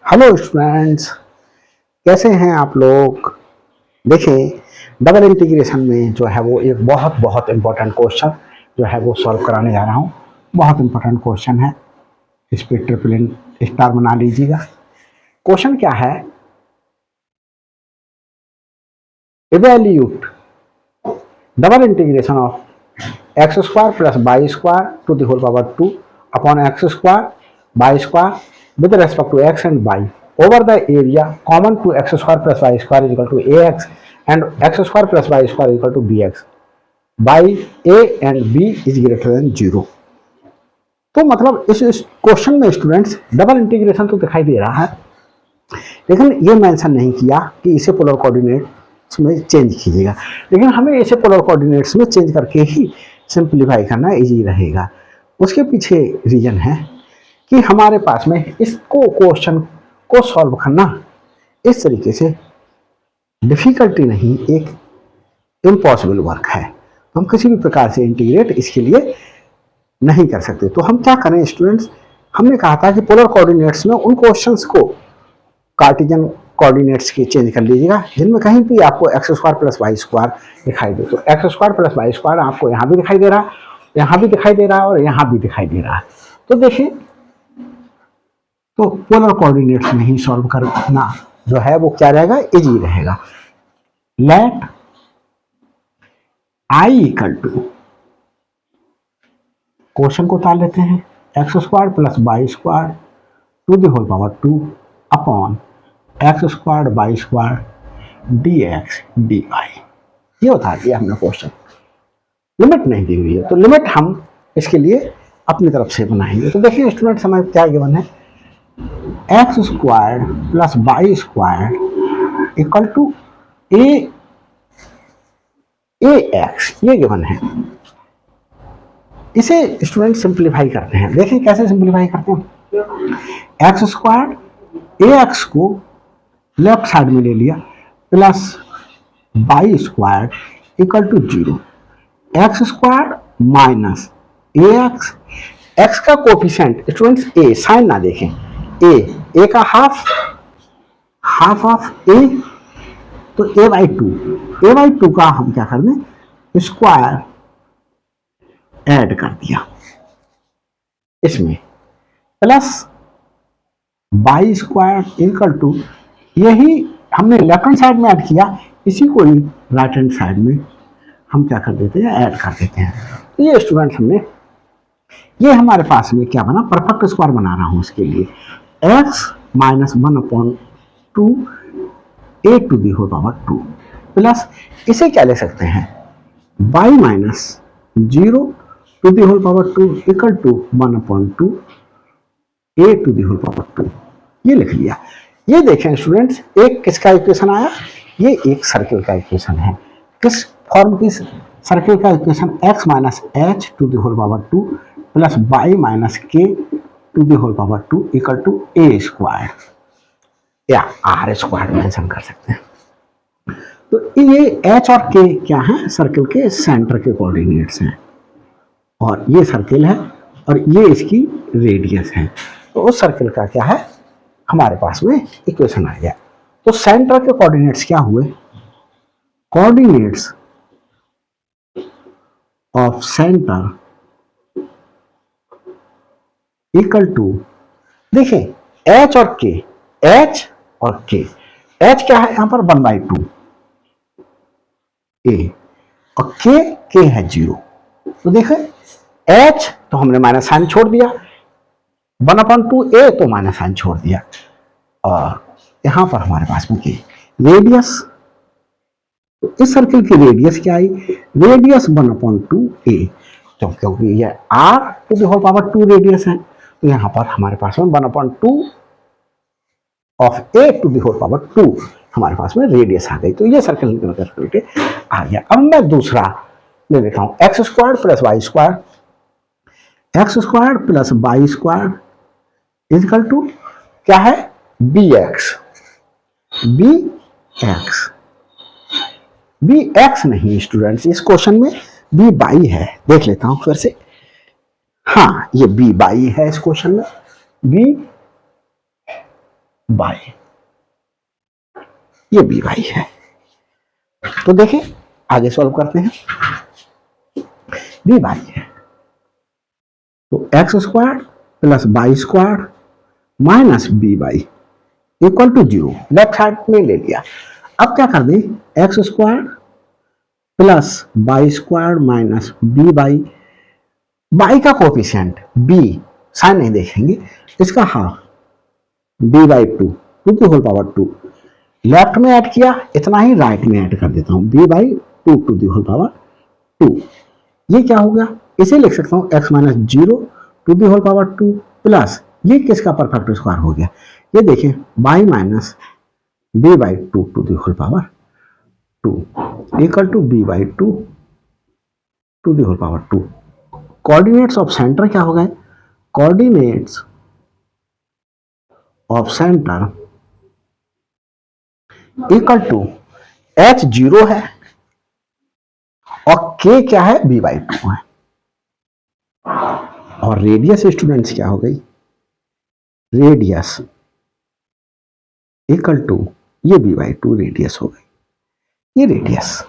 Hello students, कैसे हैं आप लोग। देखें, डबल इंटीग्रेशन में जो है वो एक बहुत बहुत इम्पोर्टेंट क्वेश्चन जो है वो सॉल्व कराने जा रहा हूँ। बहुत इम्पोर्टेंट क्वेश्चन है, इस पर ट्रिपल स्टार बना लीजिएगा। क्वेश्चन क्या है, evaluate double integration of x square plus y square to the whole power 2 upon x square y square with respect to x and y over the area common to x square plus y square is equal to ax and x square plus y square is equal to bx by a and b is greater than 0। तो मतलब इस question में students double integration तो दिखाई दे रहा है, लेकिन ये मेंशन नहीं किया कि इसे पोलर कोऑर्डिनेट्स में चेंज कीजिएगा, लेकिन हमें इसे पोलर कोऑर्डिनेट्स में चेंज करके ही सिंप्लीफाई करना इजी रहेगा। उसके पीछे रीजन है कि हमारे पास में इसको क्वेश्चन को सॉल्व करना इस तरीके से डिफिकल्टी नहीं, एक इम्पॉसिबल वर्क है। हम किसी भी प्रकार से इंटीग्रेट इसके लिए नहीं कर सकते। तो हम क्या करें स्टूडेंट्स, हमने कहा था कि पोलर कोऑर्डिनेट्स में उन क्वेश्चंस को कार्टेशियन कोऑर्डिनेट्स के चेंज कर लीजिएगा जिनमें कहीं भी आपको x square plus y square दिखाई दे। तो x square plus y square आपको यहाँ भी दिखाई दे रहा है, यहाँ भी दिखाई दे रहा है और यहाँ भी दिखाई दे रहा है। तो देखिए, तो पोलर कोऑर्डिनेट्स में ही सॉल्व करना जो है वो क्या रहेगा, इजी रहेगा। Let I equal to, question को उतार लेते हैं, x square plus y square to the whole power 2 upon x square y square d x d y. ये उतार दिया हमने क्वेश्चन, लिमिट नहीं दी हुई है, तो लिमिट हम इसके लिए अपनी तरफ से बनाएंगे। तो देखिए स्टूडेंट, हमारे क्या गिवन है, x square plus y square equal to a x, ये गिवन है। इसे स्टूडेंट सिंप्लीफाई करते हैं। देखें कैसे सिंप्लीफाई करते हैं। एक्स स्क्वायर ए एक्स को लेफ्ट साइड में ले लिया plus y square equal to 0, x square minus a x, x का कोफिशिएंट स्टूडेंट्स ए, साइन ना देखें, ए का हाफ ऑफ ए, तो ए बाई टू का हम क्या कर दें, स्क्वायर ऐड कर दिया इसमें, plus by square equal to, यही हमने लेफ्ट हैंड साइड में ऐड किया, इसी को ही राइट हैंड साइड में हम क्या कर देते हैं, ऐड कर देते हैं। तो ये स्टूडेंट हमने, ये हमारे पास में क्या बना, परफेक्ट स्क्वायर बना रहा हूं इसके लिए, x minus 1/2 a to the whole power 2 plus, इसे क्या ले सकते हैं, y minus 0 to the whole power 2 equal to 1/2 a to the whole power 2, ये लिख लिया। ये देखें स्टूडेंट्स, एक किसका इक्वेशन आया, ये एक सर्किल का इक्वेशन है। किस फॉर्म की सर्किल का equation, x minus h to the whole power 2 plus y minus k to the whole power 2 equal to a square या आर स्क्वायर मेंशन कर सकते हैं। तो ये h और k क्या है, सर्किल के सेंटर के कोऑर्डिनेट्स हैं, और ये सर्किल है और ये इसकी रेडियस है। तो उस सर्किल का क्या है, हमारे पास में इक्वेशन आ गया। तो सेंटर के कोऑर्डिनेट्स क्या हुए, coordinates of centre equal to, देखें h और k, h और k, h क्या है यहां पर 1/2 a और k है 0। तो देखें h तो हमने माइनस साइन छोड़ दिया, 1/2 a तो माइनस साइन छोड़ दिया, और यहां पर हमारे पास में k रेडियस, तो इस सर्किल की रेडियस क्या आई, रेडियस 1/2 a, तो क्योंकि ये r to the whole power 2 radius है, तो यहां पर हमारे पास में 1/2 of a to the whole power 2 हमारे पास में रेडियस आ गई। तो ये सर्कल करके आ गया। अब मैं दूसरा ले लेता हूं, x square plus y square, x square plus y square equal to क्या है, बी एक्स नहीं स्टूडेंट्स, इस क्वेश्चन में बी बाई है। देख लेता हूं फिर से, हाँ ये बी बाई है इस क्वेश्चन में, बी बाई, ये बी बाई है। तो देखिए आगे सॉल्व करते हैं। बी बाई है तो x square plus by square minus b by equal to 0, left side में ले लिया। अब क्या कर दें, x square plus by square minus b by, by का कोफिशिएंट बी, साइन नहीं देखेंगे, इसका हाफ बी बाई टू की होल पावर 2, लेफ्ट में ऐड किया, इतना ही राइट में ऐड कर देता हूं, b by two the whole power 2। ये क्या हो गया, इसे लिख सकता हूं x minus 0 to the whole power 2 plus ये किसका परफेक्ट स्क्वायर हो गया, ये देखिए y minus b by two the whole power 2 equal to b by two the whole power 2। Coordinates of centre क्या हो गए, coordinates of centre equal to h 0 है और के क्या है, बी बाई 2 है, और रेडियस स्टूडेंट्स क्या हो गई, रेडियस इक्वल टू ये बी बाई 2 रेडियस हो गई, ये रेडियस।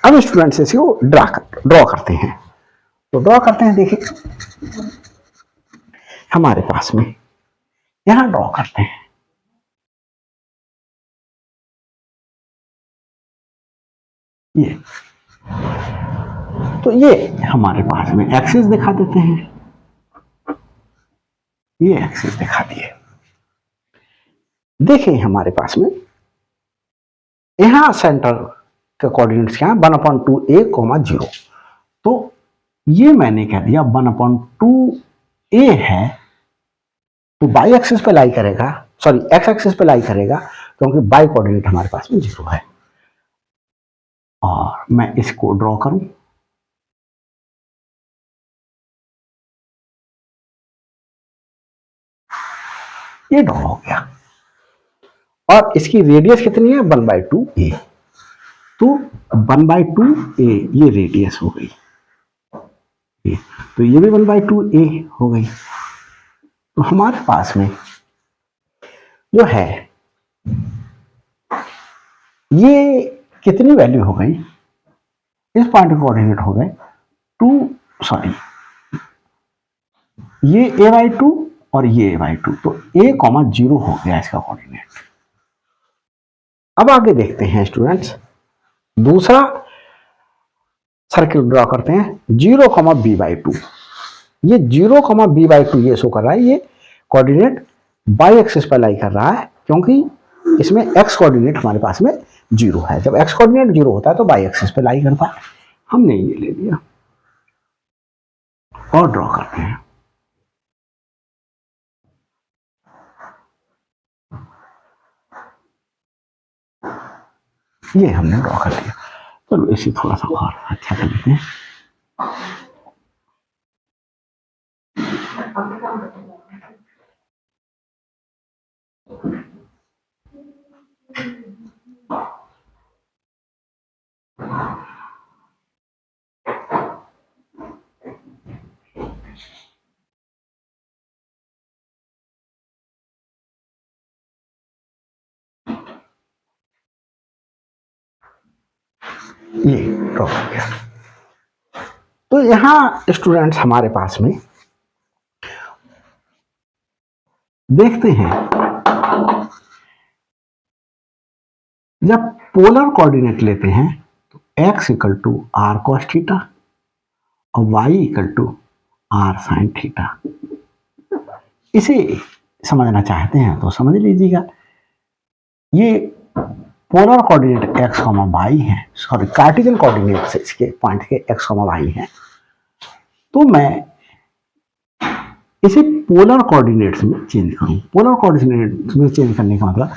अब स्टूडेंट्स इसको ड्रॉ करते हैं, तो ड्रॉ करते हैं, देखिए हमारे पास में यहां ड्रॉ करते हैं, ये तो ये हमारे पास में एक्सिस दिखा देते हैं, ये एक्सिस दिखा दिए। देखिए हमारे पास में यहां सेंटर का कोऑर्डिनेट्स क्या है, 1/2 a, 0, तो ये मैंने कह दिया 1/2 a है, तो बाई एक्सिस पे लाई करेगा, सॉरी एक्स एक्सिस पे लाई करेगा, क्योंकि बाई कोऑर्डिनेट हमारे पास में 0 है। और मैं इसको ड्रॉ करूं, ये ड्रॉ हो गया, और इसकी रेडियस कितनी है, 1/2 a, तो 1/2 a ये रेडियस हो गई, तो ये भी 1/2 a हो गई। तो हमारे पास में जो है ये कितनी वैल्यू हो गई, इस पॉइंट के कोऑर्डिनेट हो गए 2, सॉरी ये a/2 और ये a/2, तो a, 0 हो गया इसका कोऑर्डिनेट। अब आगे देखते हैं स्टूडेंट्स, दूसरा सर्किल ड्रॉ करते हैं, 0, b/2, ये 0, b/2 ये शो कर रहा है, ये कोऑर्डिनेट बाई एक्सिस पर लाई कर रहा है, क्योंकि इसमें एक्स कोऑर्डिनेट हमारे पास में 0 है, जब एक्स कोऑर्डिनेट 0 होता है तो बाई एक्सिस पे लाई करता है। हमने ये ले लिया और ड्रॉ करते हैं, ये हमने ड्रॉ कर लिया। चलो इसे थोड़ा सा और अच्छा कर लेते हैं, ये ड्रॉ कर गया। तो यहां स्टूडेंट्स हमारे पास में देखते हैं, जब पोलर कोऑर्डिनेट लेते हैं तो x equal to r cos theta और y equal to r sine theta, इसे समझना चाहते हैं तो समझ लीजिएगा। ये पोलर कोऑर्डिनेट x, y है, सॉरी कार्टेशियन कोऑर्डिनेट इसके पॉइंट के x, y है, तो मैं इसे पोलर कोऑर्डिनेट्स में चेंज करूं। पोलर कोऑर्डिनेट्स में चेंज करने का मतलब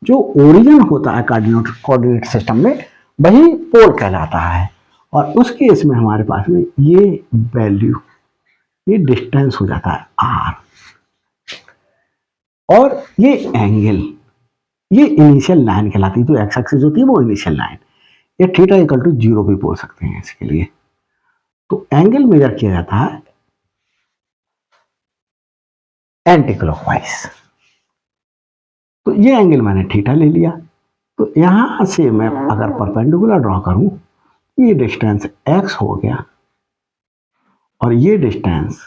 जो ओरिजिन होता है कोऑर्डिनेट सिस्टम में वही पोल कहलाता है, और उस केस में हमारे पास में ये वैल्यू, ये डिस्टेंस हो जाता है r, और ये एंगल, ये इनिशियल लाइन कहलाती है, जो एक्स एक्सिस होती है वो इनिशियल लाइन, ये थीटा इक्वल टू 0 भी बोल सकते हैं इसके लिए। तो एंगल मेजर किया जाता है एंटी क्लॉकवाइज, तो ये एंगल मैंने थीटा ले लिया। तो यहां से मैं अगर परपेंडिकुलर ड्रॉ करूं, ये डिस्टेंस x हो गया और ये डिस्टेंस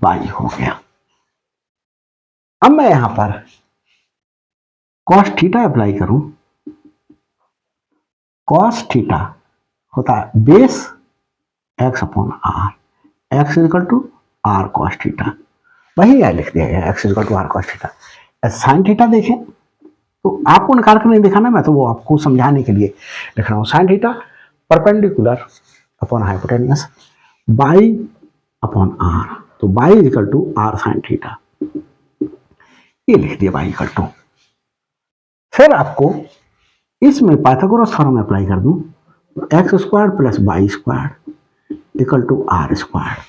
y हो गया। अब मैं यहां पर cos थीटा अप्लाई करूं, cos थीटा होता है base x upon r, x equal to r cos theta, वही है लिख दिया गया x equal to r cos theta. Sine theta देखें तो आपको निकाल कर नहीं दिखाना, मैं तो वो आपको समझाने के लिए लिख रहा हूं। Sine theta perpendicular upon hypotenuse y upon r, तो y equal to r sine theta, ये लिख दिया बाई इक्वल टू। फिर आपको इसमें पाइथागोरस थ्योरम अप्लाई कर दूं, x square plus y square equal to r square.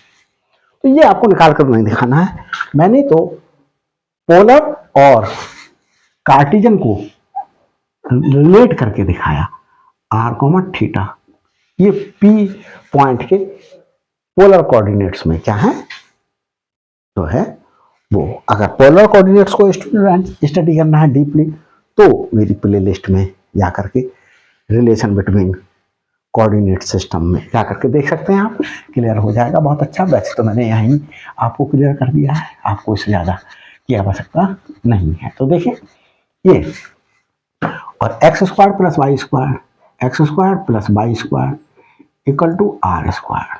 तो ये आपको निकाल कर नहीं दिखाना है, मैंने तो पोलर और कार्टिजन को रिलेट करके दिखाया। आर कॉमन थीटा, ये पी पॉइंट के पोलर कोऑर्डिनेट्स में क्या है, तो है वो। अगर पोलर कोऑर्डिनेट्स को स्टूडेंट स्टडी करना है डीपली, तो मेरी प्ले लिस्ट में जा करके रिलेशन बिटवीन कोऑर्डिनेट सिस्टम में जा करके देख सकते हैं आप, क्लियर हो जाएगा बहुत अच्छा। वैसे तो मैंने यहीं आपको क्लियर कर दिया है, आपको इससे ज़्यादा की आवश्यकता नहीं है। तो देखिए ये, और x square plus y square, x square plus y square equal to r square,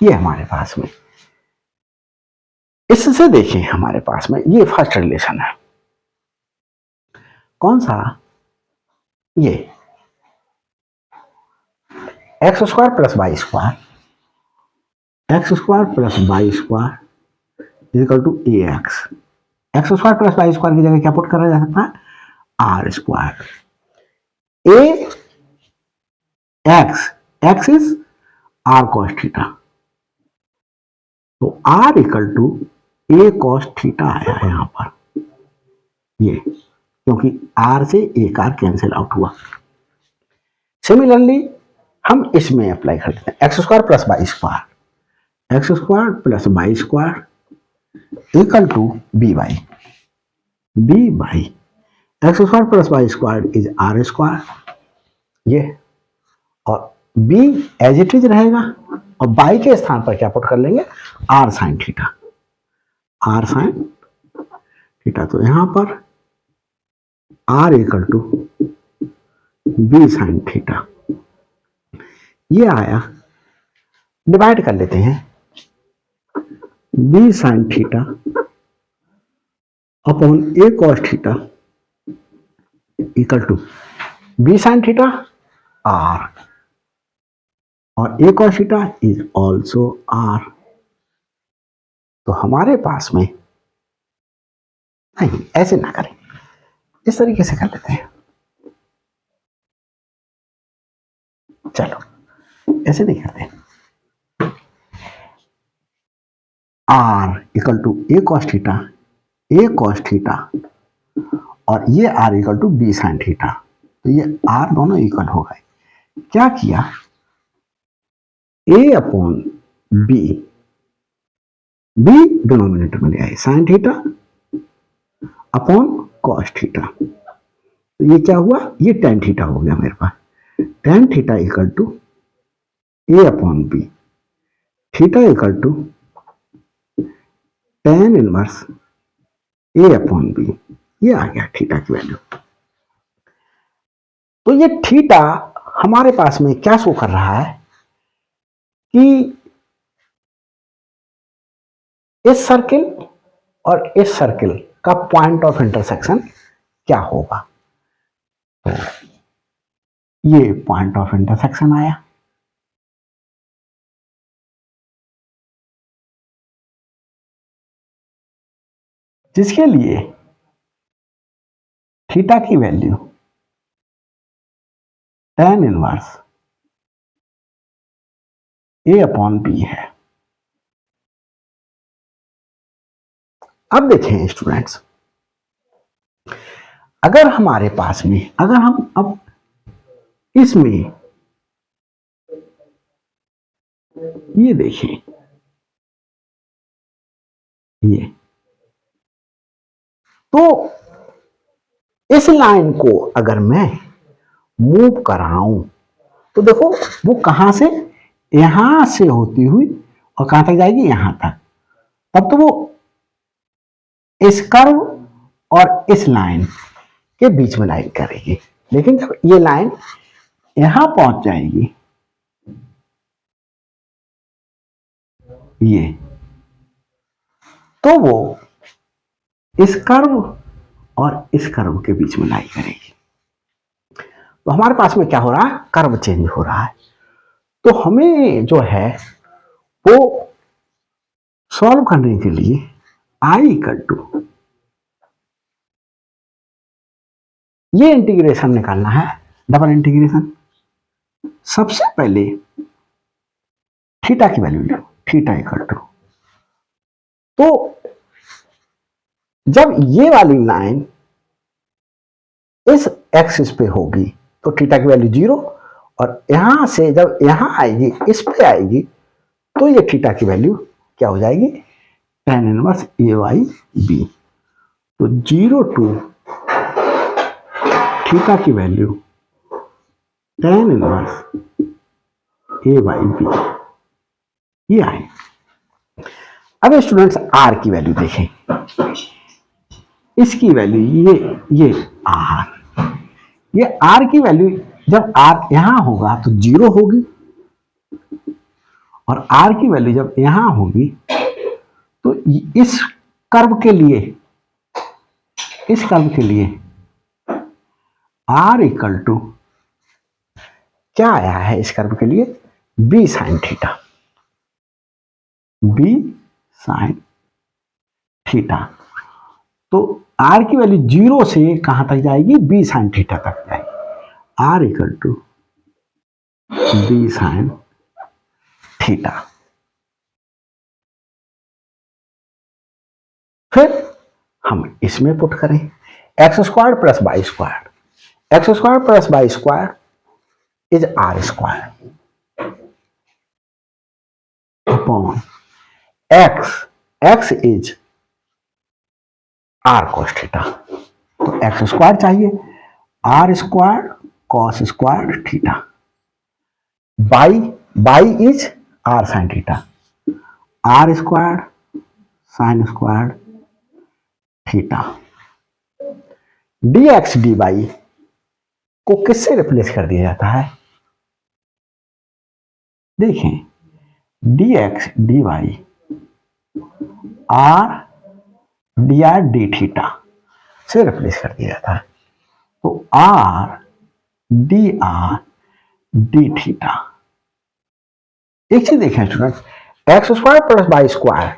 ये हमारे पास में। इससे देखिए हमारे पास में ये फर्स्ट रिलेशन है, कौन सा, ये x square plus y square, x square plus y square equal to a x. X square plus y square की जगह क्या पुट करा जा सकता है, r square. A x, x is r cos theta, तो r equal to a cos theta आया यहां पर, ये क्योंकि आर से एक आर कैंसिल आउट हुआ। सिमिलरली हम इसमें अप्लाई कर देते हैं, x square plus y square, x square plus y square equal to b y, b y x square plus y square is r square, ये, और बी एज इट इज रहेगा, और बाई के स्थान पर क्या पुट कर लेंगे, r sine theta, r sine theta. तो यहां पर r equal to b sine theta, ये आया। डिवाइड कर लेते हैं, b sine theta upon a cos theta equal to b sine theta r, और a cos theta is also r. तो हमारे पास में, नहीं ऐसे ना करें, इस तरीके से कर लेते हैं, चलो ऐसे नहीं करते, r equal to a cos theta, a cos theta, और ये r equal to b sine theta, तो ये आर दोनों इक्वल हो गए। क्या किया, a upon b, b denominator में ले आए, sine theta upon cos theta, तो ये क्या हुआ, ये टेन थीटा हो गया मेरे पास, tan theta equal to a upon b, theta equal to tan inverse a upon b, ये आ गया थीटा की वैल्यू। तो ये थीटा हमारे पास में क्या शो कर रहा है कि इस सर्किल और इस सर्किल का पॉइंट ऑफ इंटरसेक्शन क्या होगा, तो ये पॉइंट ऑफ इंटरसेक्शन आया। जिसके लिए थीटा की value ten inverse a upon B है। अब देखें स्टूडेंट्स, अगर हमारे पास में, अगर हम अब इसमें ये देखें, ये तो इस लाइन को अगर मैं मूव कराऊं तो देखो वो कहां से, यहां से होती हुई और कहां तक जाएगी, यहां तक। तब तो वो इस कर्व और इस लाइन के बीच में लाइन करेगी। लेकिन जब ये लाइन यहां पहुंच जाएगी, ये, तो वो इस कर्व और इस कर्व के बीच में लाइन करेगी। तो हमारे पास में क्या हो रहा है, कर्व चेंज हो रहा है। तो हमें जो है वो सॉल्व करने के लिए आई इक्वल टू, ये इंटीग्रेशन निकालना है, डबल इंटीग्रेशन। सबसे पहले थीटा की वैल्यू लो, थीटा इक्वल टू, तो जब ये वाली लाइन इस एक्सिस पे होगी तो थीटा की वैल्यू 0, और यहां से जब यहां आएगी, इस पे आएगी, तो ये थीटा की वैल्यू क्या हो जाएगी, tan inverse A by b. तो 0 टू थीटा की value tan inverse A by b, ये आए। अब स्टूडेंट्स आर की वैल्यू देखें, इसकी वैल्यू ये आर, ये आर की वैल्यू जब आर यहां होगा तो 0 होगी, और आर की वैल्यू जब यहां होगी तो इस कर्व के लिए, इस कर्व के लिए आर इक्वल टू क्या आया है, इस कर्व के लिए b sine theta, b sine theta. तो आर की वैल्यू 0 से कहां तक जाएगी, बी साइन थीटा तक जाएगी। R equal to b sine theta. फिर हम इसमें पुट करें x square plus y square, x square plus y square is r square upon x, x is r cos theta. तो एक्स स्क्वायर चाहिए, r square cos square theta, y, y is r sine theta, are square sine square theta. D x d y को किससे replace कर दिया जाता है, देखें, d x d Y r d r d theta से replace कर दिया जाता है। तो आर डी थीटा। एक चीज देखें student, x square plus y square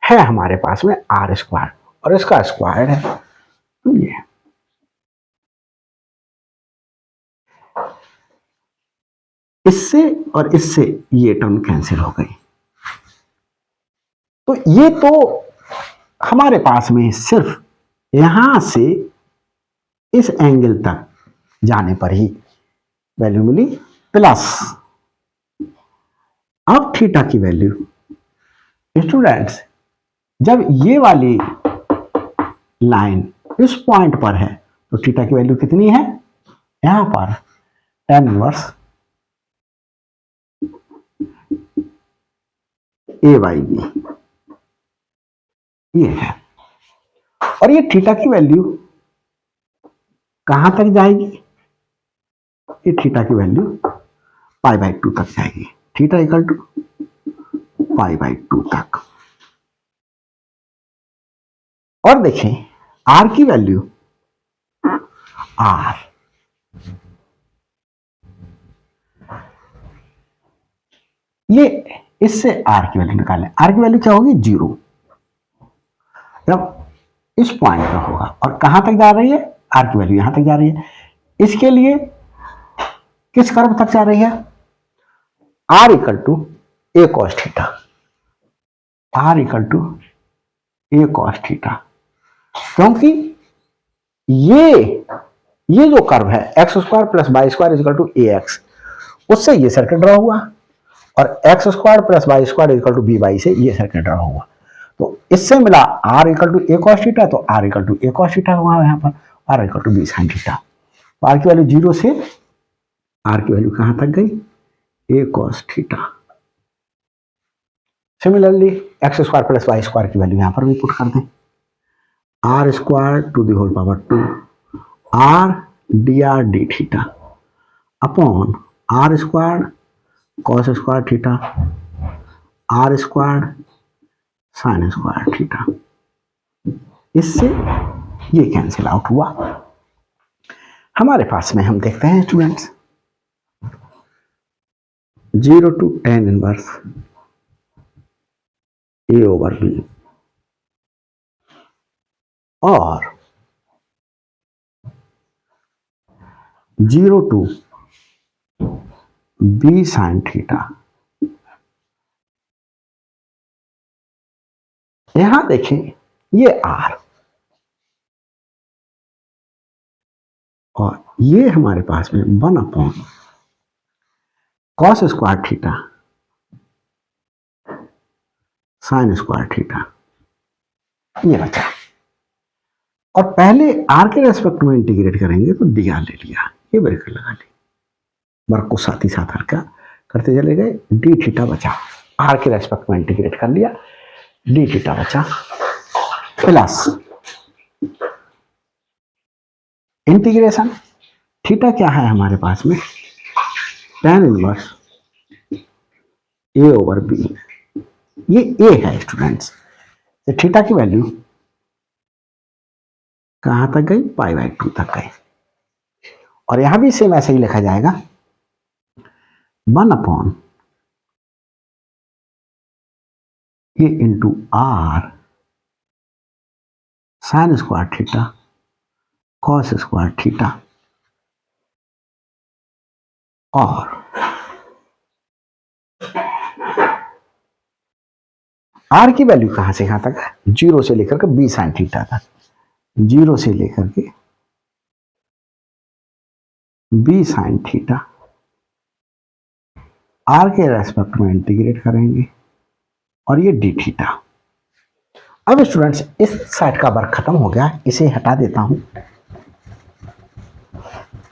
है हमारे पास में आर स्क्वायर, और इसका स्क्वायर है, तो ये इससे और इससे ये टर्म कैंसिल हो गई। तो ये तो हमारे पास में सिर्फ यहां से इस एंगल तक जाने पर ही वैल्यू मिली प्लस। अब थीटा की वैल्यू स्टूडेंट्स, जब ये वाली लाइन इस पॉइंट पर है तो थीटा की वैल्यू कितनी है, यहां पर tan inverse A by b, ये है। और ये थीटा की वैल्यू कहां तक जाएगी, ये थीटा की वैल्यू पाई बाई 2 तक जाएगी, theta equal to pi by 2 तक। और देखें आर की वैल्यू, आर ये, इससे आर की वैल्यू निकालें, आर की वैल्यू क्या होगी, 0, जब इस पॉइंट पर होगा। और कहां तक जा रही है, आर की वैल्यू यहां तक जा रही है। इसके लिए किस कर्व तक जा रही है, r equal to a cos theta, r equal to a cos theta. क्योंकि ये जो कर्व है x square plus y square equal to a x, उससे ये सर्कल ड्रा हुआ, और x square plus y square equal to b y से ये सर्कल ड्रा हुआ। तो इससे मिला r equal to a cos theta, तो r equal to a cos theta हुआ यहाँ पर, r equal to b sine theta. तो आर की वैल्यू 0 से आर की वैल्यू कहां तक गई, a cos theta. Similarly x square plus y square की वैल्यू यहां पर भी पुट कर दें, r square to the whole power 2 r d r d theta upon r square cos square theta are square sine square theta. इससे ये cancel out हुआ। हमारे पास में हम देखते हैं students 0 to tan inverse A over B और 0 to बी साइन थीटा। यहां देखें ये आर और ये हमारे पास में 1 upon cos square theta sine square theta ये बचा। और पहले आर के रेस्पेक्ट में इंटीग्रेट करेंगे तो डी आर ले लिया, ये ब्रैकेट लगा ली, वर्क को साथ ही साथ हल्का करते चले गए, डी थीटा बचा, आर के रेस्पेक्ट में इंटीग्रेट कर लिया, डी थीटा बचा प्लस इंटीग्रेशन थीटा क्या है हमारे पास में, tan इनवर्स ए ओवर बी, ये ए है स्टूडेंट्स। तो थीटा की वैल्यू कहां तक गई, π/2 तक गई। और यहां भी सेम ऐसे ही लिखा जाएगा 1 upon a into r sine square theta cos square theta और आर की वैल्यू कहां से कहां तक है, 0 से लेकर के बी साइन थीटा तक, 0 से लेकर के बी साइन थीटा, आर के रेस्पेक्ट में इंटीग्रेट करेंगे और ये डी थीटा। अब स्टूडेंट्स इस साइड का वर्क खत्म हो गया, इसे हटा देता हूं,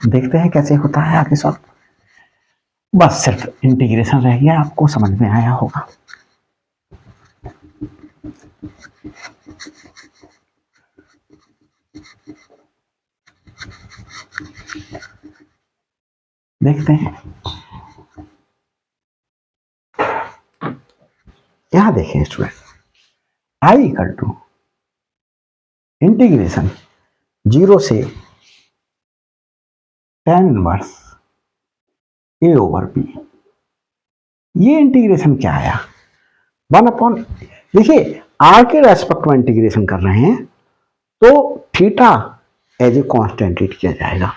देखते हैं कैसे होता है आगे सब। बस सिर्फ इंटीग्रेशन रह गया, आपको समझ में आया होगा। देखते हैं, यहां देखें student, I equal to integration 0 से tan इनवर्स ए ओवर बी, ये इंटीग्रेशन क्या आया 1 अपॉन, देखिए आर के रेस्पेक्ट में इंटीग्रेशन कर रहे हैं तो theta as a constant treat किया जाएगा।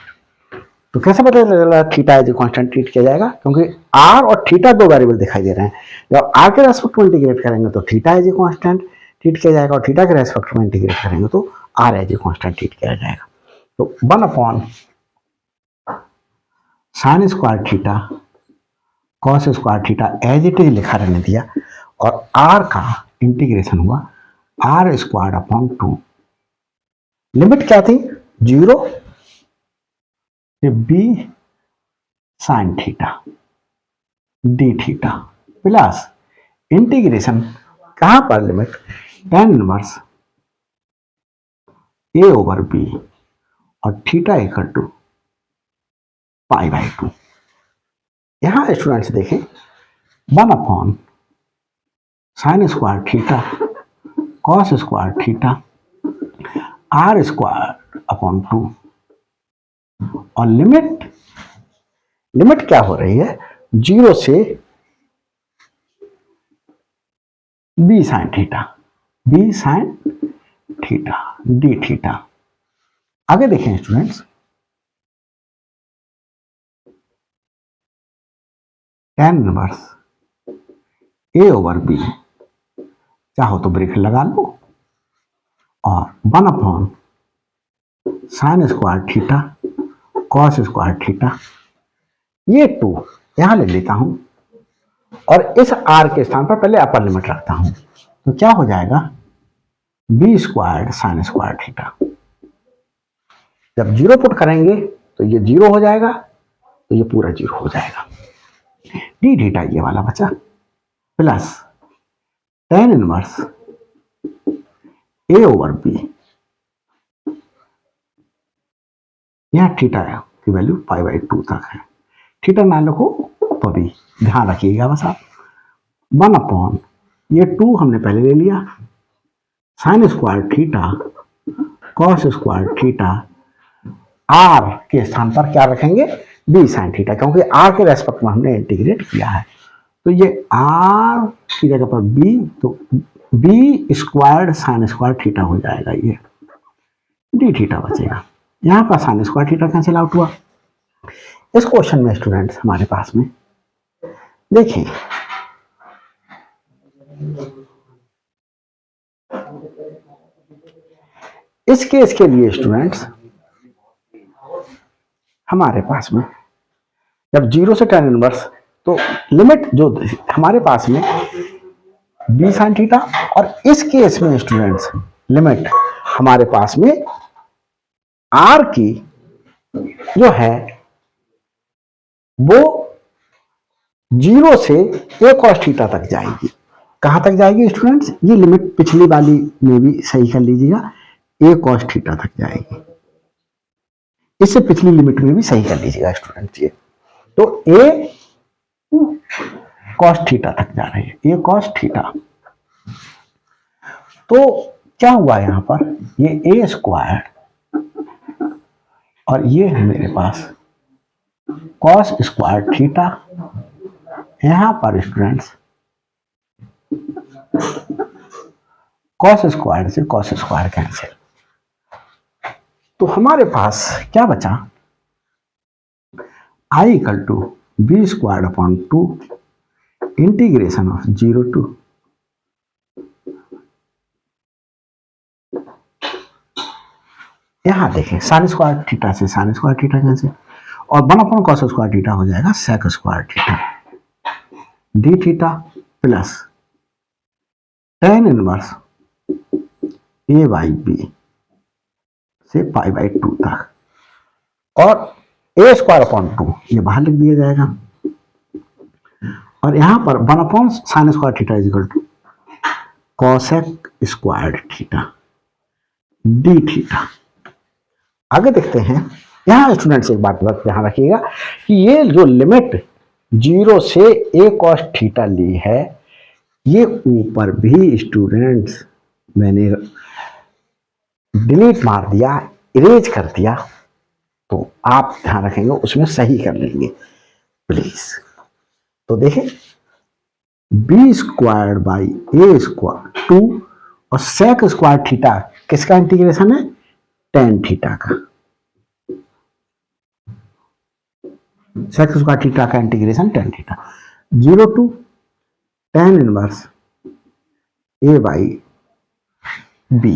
तो कैसे पता चला theta as a constant treat किया जाएगा, क्योंकि आर और थीटा दो वेरिएबल दिखाई दे रहे हैं। जब आर के रेस्पेक्ट में इंटीग्रेट करेंगे तो theta as a constant treat किया जाएगा और थीटा के रेस्पेक्ट में इंटीग्रेट करेंगे तो R as a constant treat किया जाएगा। तो 1 upon sine square theta cos square theta as it is लिखा रहने दिया और आर का इंटीग्रेशन हुआ आर स्क्वायर अपॉन 2। लिमिट क्या थी, 0 से B sine theta D theta plus integration कहां पर लिमिट tan इनवर्स ए ओवर बी और थीटा इक्वल टू π/2। यहां स्टूडेंट्स देखें 1 upon sine square theta cos square theta are square upon 2 और लिमिट क्या हो रही है, 0 से B sine theta D theta. आगे देखें स्टूडेंट्स, tan इनवर्स ए ओवर बी, चाहो तो ब्रेक लगा लो और 1 upon sine square theta cos square theta, ये 2 यहां ले लेता हूं और इस आर के स्थान पर पहले अपर लिमिट रखता हूं। तो क्या हो जाएगा B square sine square theta. जब जीरो पुट करेंगे तो ये जीरो हो जाएगा, तो ये पूरा जीरो हो जाएगा। डी थीटा ये वाला बचा, प्लस टेन इनवर्स ए ओवर बी। यहाँ थीटा की वैल्यू पाई बाई 2 तक है। थीटा ना लिखो तो भी ध्यान रखिएगा बस आप। 1/, ये 2 हमने पहले ले लिया, sine square theta cos square theta, R के स्थान पर क्या रखेंगे, बी साइन थीटा, क्योंकि आर के रेस्पेक्ट में हमने इंटीग्रेट किया है। तो ये आर की जगह पर बी, तो B square sine square theta हो जाएगा, ये डी थीटा बचेगा। यहाँ पर sine square theta cancel out हुआ। इस क्वेश्चन में स्टूडेंट्स हमारे पास में देखिए, इस केस के लिए स्टूडेंट्स हमारे पास में जब 0 से tan इनवर्स, तो लिमिट जो हमारे पास में बी साइन थीटा, और इस केस में स्टूडेंट्स लिमिट हमारे पास में आर की जो है वो 0 से ए cos थीटा तक जाएगी। कहां तक जाएगी स्टूडेंट्स, ये लिमिट पिछली वाली में भी सही कर लीजिएगा, ए cos थीटा तक जाएगी। इससे पिछली लिमिट में भी सही कर लीजिएगा स्टूडेंट्स, ये तो ए cos थीटा तक जा रही है, ए cos थीटा। तो क्या हुआ यहां पर, ये ए स्क्वायर और ये है मेरे पास cos स्क्वायर थीटा। यहां पर स्टूडेंट्स cos स्क्वायर से cos स्क्वायर कैंसिल, तो हमारे पास क्या बचा, I equal to B square upon 2 integration of 0 to यहां देखें साइन स्क्वायर थीटा से साइन स्क्वायर थीटा कैंसिल, और 1 cos स्क्वायर थीटा हो जाएगा sec square theta, D theta plus tan inverse A by b से पाई बाई 2 तक, और ए square upon 2 ये बाहर लिख दिया जाएगा, और यहां पर 1 sine square theta is equal to cosec square theta, D theta. आगे देखते हैं, यहां स्टूडेंट्स एक बात ध्यान रखिएगा कि ये जो लिमिट 0 से ए cos थीटा ली है, ये ऊपर भी स्टूडेंट्स मैंने डिलीट मार दिया, इरेज कर दिया, तो आप ध्यान रखेंगे उसमें सही कर लेंगे प्लीज। तो देखें, B square by A square 2 और सेक स्क्वायर थीटा किसका इंटीग्रेशन है, टेन थीटा का, सेक स्क्वायर थीटा का integration tan theta, 0 to tan inverse A by B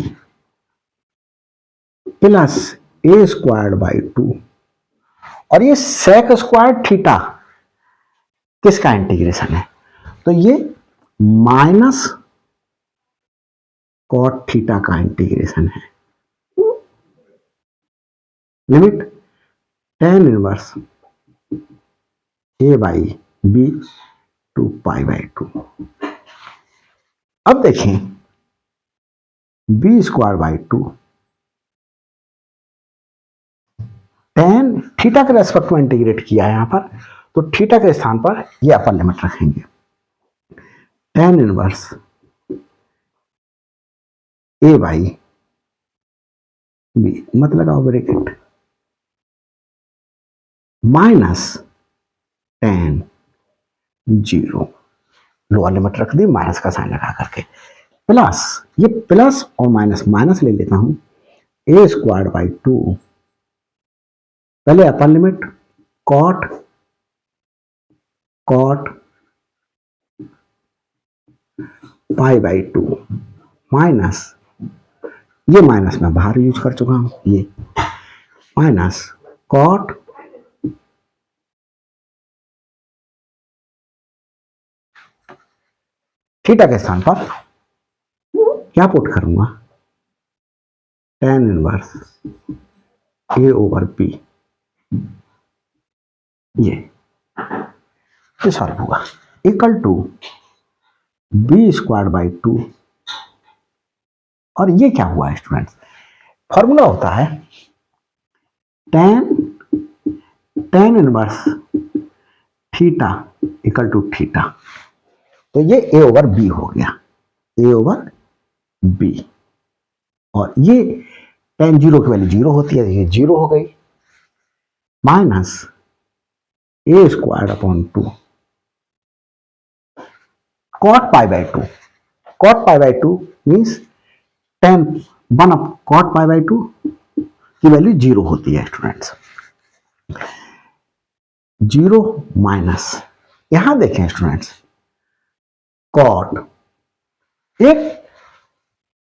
plus A square by 2, और ये सेक स्क्वायर थीटा किसका इंटीग्रेशन है, तो ये माइनस कॉट थीटा का इंटीग्रेशन है, limit tan inverse A by B to pi by 2। अब देखें, B square by 2 tan theta के रेस्पेक्ट में इंटीग्रेट किया है यहां पर, तो थीटा के स्थान पर ये अपर लिमिट रखेंगे, tan inverse A by B, मत लगाओ bracket, minus tan 0, lower limit रख दी, माइनस का साइन लगा करके, प्लस ये प्लस और माइनस माइनस ले लेता हूं, ए स्क्वायर बाई 2, पहले upper limit cot cot pi by 2 minus, ये माइनस मैं बाहर यूज कर चुका हूं, ये माइनस कॉट थीटा के स्थान पर क्या पुट करूंगा, tan इनवर्स ए ओवर बी, ये सॉल्व होगा, equal to B square by 2। और ये क्या हुआ स्टूडेंट्स, फॉर्मूला होता है tan inverse theta equal to theta. तो ये ए ओवर बी हो गया, ए ओवर बी। और ये tan जीरो की वैल्यू जीरो होती है, ये जीरो हो गई, minus A square upon 2 cot pi by 2। Cot pi by 2 means tan 1 cot pi by 2 की वैल्यू जीरो होती है स्टूडेंट्स। जीरो माइनस, यहां देखें स्टूडेंट्स, कॉट, एक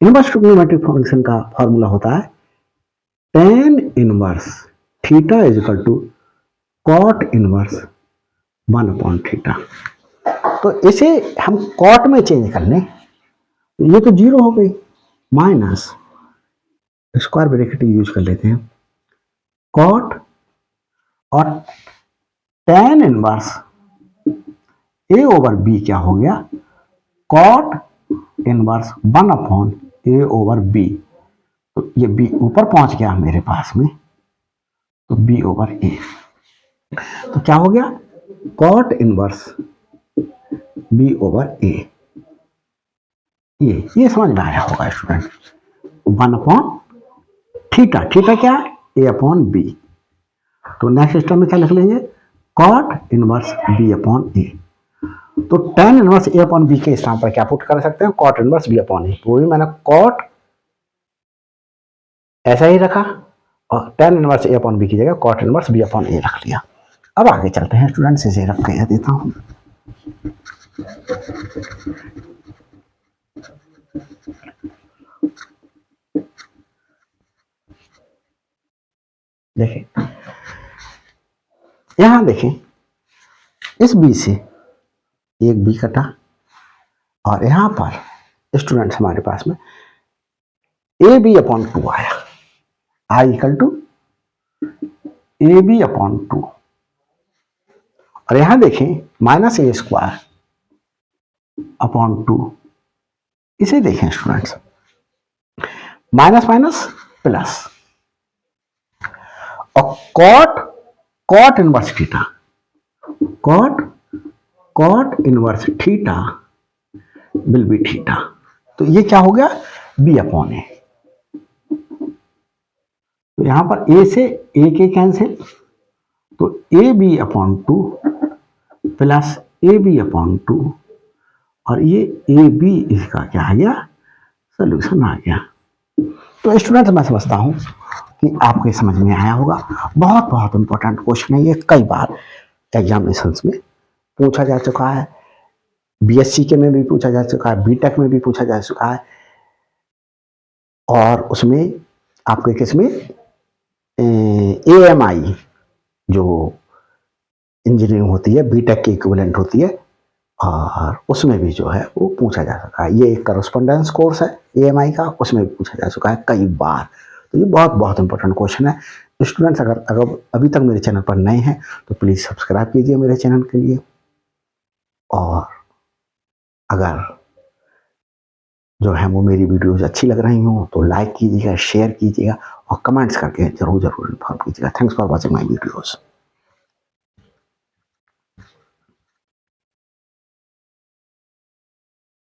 इनवर्स ट्रिग्नोमेट्रिक फंक्शन का फॉर्मूला होता है tan inverse theta is equal to cot inverse 1 upon theta. तो इसे हम कॉट में चेंज कर लें, ये तो जीरो हो गई, माइनस स्क्वायर ब्रैकेट यूज कर लेते हैं, कॉट और tan इनवर्स ए ओवर बी क्या हो गया, कॉट इनवर्स 1 अपॉन ए ओवर बी। तो ये बी ऊपर पहुंच गया मेरे पास में, तो बी ओवर ए। तो क्या हो गया, कॉट इनवर्स बी ओवर ए। ये समझ में आया होगा स्टूडेंट, 1 अपॉन थीटा, थीटा क्या है, ए अपॉन बी। तो नेक्स्ट स्टेप में क्या लिख लेंगे, कॉट इनवर्स बी अपॉन ए। तो tan inverse a upon B के स्थान पर क्या पुट कर सकते हैं, कॉट इनवर्स बी अपॉन ए। वो भी मैंने कॉट ऐसा ही रखा और tan inverse a upon B की जगह कॉट इनवर्स बी अपॉन ए रख लिया। अब आगे चलते हैं स्टूडेंट्स, इसे रख के देता हूं। देखें, यहां देखें, इस बी से एक बी कटा और यहां पर स्टूडेंट्स हमारे पास में ए बी अपॉन 2 आया, I equal to a B upon 2। और यहां देखें माइनस ए स्क्वायर अपॉन 2, इसे देखें स्टूडेंट्स, माइनस माइनस प्लस, और cot inverse theta, cot inverse theta will be theta. तो ये क्या हो गया, बी अपॉन ए। तो यहां पर ए से ए के कैंसिल, तो A B upon 2 plus A B upon 2, और ये ए बी इसका क्या आ गया, सोल्यूशन आ गया। तो स्टूडेंट मैं समझता हूं कि आपके समझ में आया होगा। बहुत बहुत इंपॉर्टेंट क्वेश्चन है ये, कई बार एग्जामिनेशंस में पूछा जा चुका है, बीएससी के में भी पूछा जा चुका है, बीटेक में भी पूछा जा चुका है। और उसमें आपके किसमें एएमआई जो इंजीनियरिंग होती है, बीटेक की इक्विवेलेंट होती है, और उसमें भी जो है वो पूछा जा चुका है। ये एक करस्पॉन्डेंस कोर्स है एएमआई का, उसमें भी पूछा जा चुका है कई बार। तो ये बहुत बहुत इंपॉर्टेंट क्वेश्चन है। स्टूडेंट्स अगर अभी तक मेरे चैनल पर नए हैं तो प्लीज़ सब्सक्राइब कीजिए मेरे चैनल के लिए, और अगर जो है वो मेरी वीडियोज़ अच्छी लग रही हो तो लाइक कीजिएगा, शेयर कीजिएगा और कमेंट्स करके ज़रूर इन्फॉर्म कीजिएगा। Thanks for watching my videos.